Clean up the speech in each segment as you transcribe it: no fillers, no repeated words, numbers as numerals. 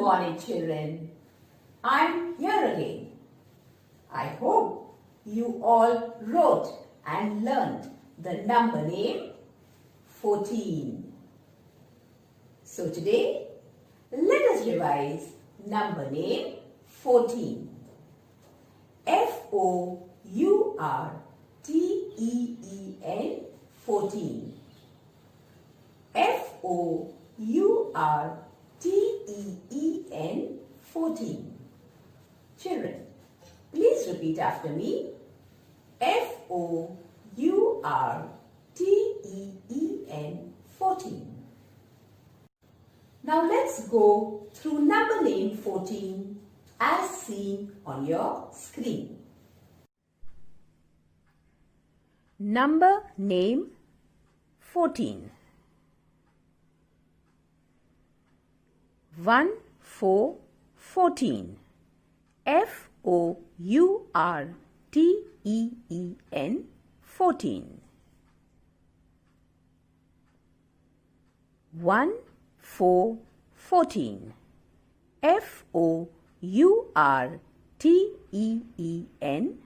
morning, children. I'm here again. I hope you all wrote and learned the number name 14. So today, let us revise number name 14. F-O-U-R-T-E-E-N 14. F-O-U-R-T-E-E-N 14. Children, please repeat after me. F-O-U-R-T-E-E-N 14. Now let's go through number name 14 as seen on your screen. Number name 14. 1 4 14. F-O-U-R-T-E-E-N 14. 1 4 14. F-O-U-R-T-E-E-N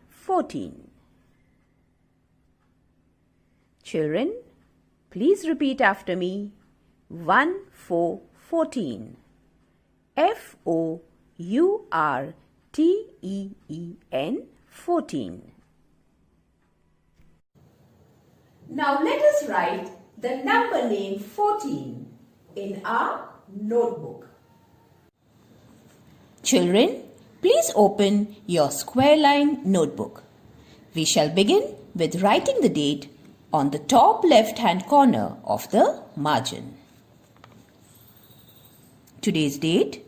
14. Children, please repeat after me. 1 4 14. F-O-U-R-T-E-E-N 14. Now let us write the number name 14 in our notebook. Children, please open your square line notebook. We shall begin with writing the date on the top left hand corner of the margin. Today's date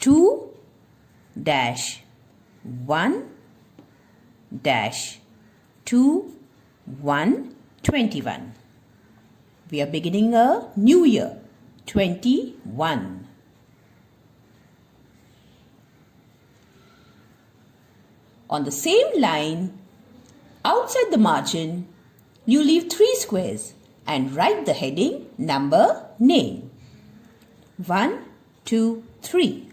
2-1-2-1-21. We are beginning a new year, 21. On the same line, outside the margin, you leave 3 squares and write the heading number name. 1, 2, 3.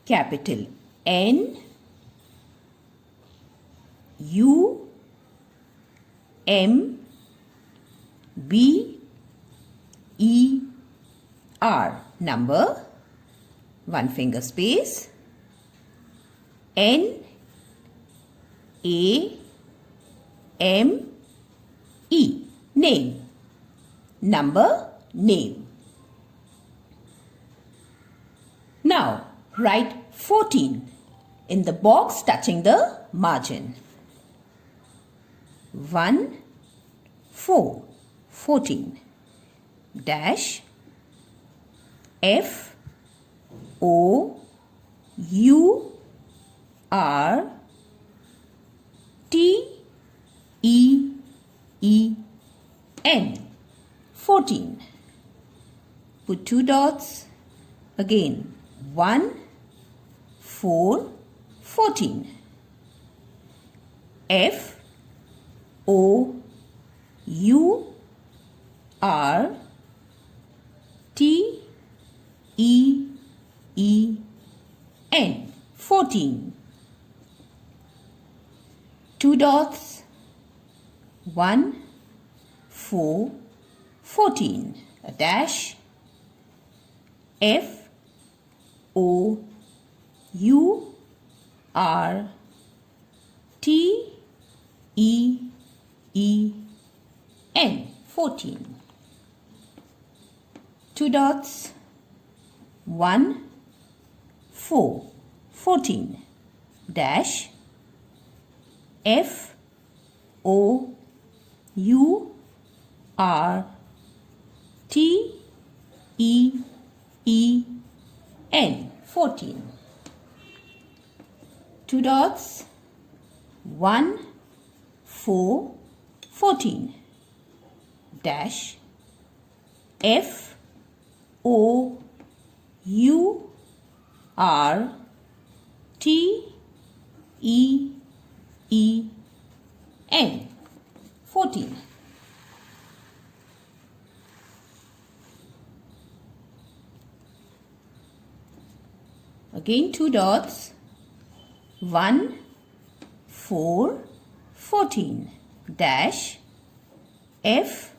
Capital N U M B E R. Number, 1 finger space. N A M E. Name. Number, name. Now write 14 in the box touching the margin. 1 4 14 dash F O U R T E E N 14. Put 2 dots. Again 1 4 14. F O U R T E E N 14. 2 dots. 1 4 14. A dash. F O U R T E E N 14. 2 dots. 1 4 14 dash F O U R T E E N 14. 2 dots. 1 4 14 dash F O U R T E E N 14. Again 2 dots. 1, 4, 14. Dash F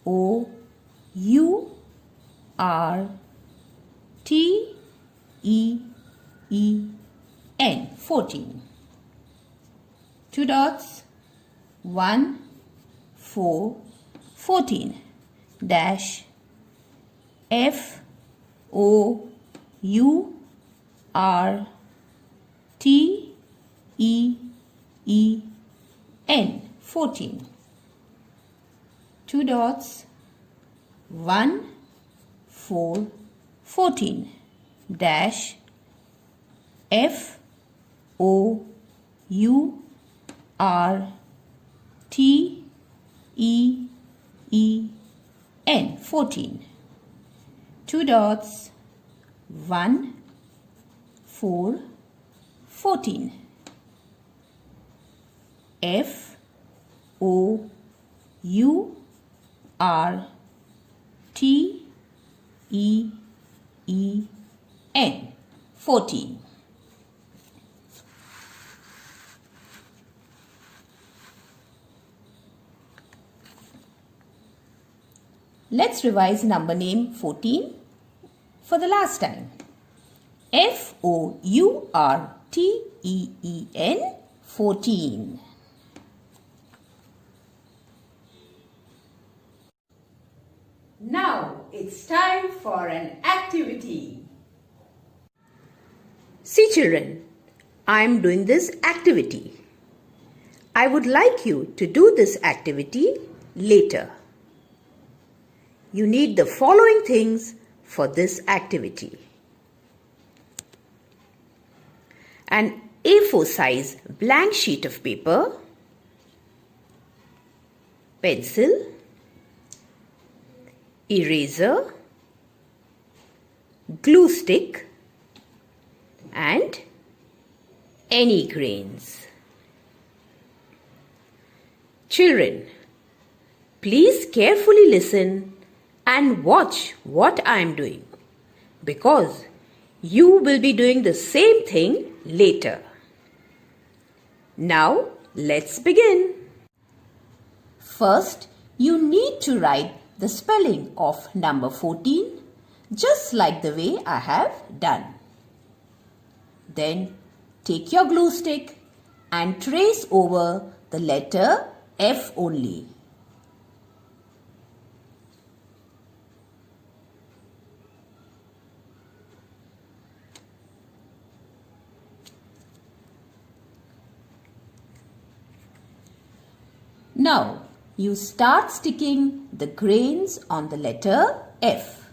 O U R T E E N 14. 2 dots. 1, 4, 14. Dash F O U R T E E N 14. 2 dots. 1, 4, 14. Dash F O U R T E E N 14. 2 dots. 1, 4, 14. F O U R T E E N 14. Let's revise number name 14 for the last time. F O U R T E E N 14. Now it's time for an activity. See children, I am doing this activity. I would like you to do this activity later. You need the following things for this activity. An A4 size blank sheet of paper, pencil, eraser, glue stick and any grains. Children, please carefully listen and watch what I am doing because you will be doing the same thing later. Now let's begin. First, you need to write the spelling of number 14 just like the way I have done. Then take your glue stick and trace over the letter F only. Now, you start sticking the grains on the letter F.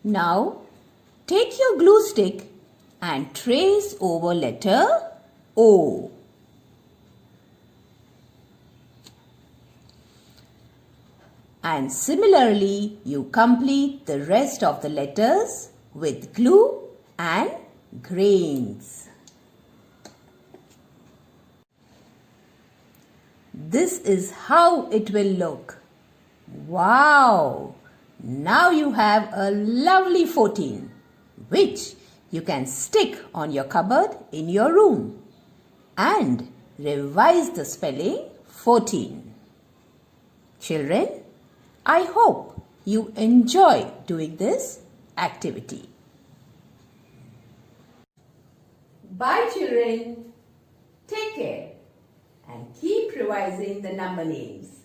Now, take your glue stick and trace over letter O. And similarly, you complete the rest of the letters with glue and grains. This is how it will look. Wow! Now you have a lovely 14, which you can stick on your cupboard in your room and revise the spelling 14. Children, I hope you enjoy doing this activity. Bye children. Take care and keep revising the number names.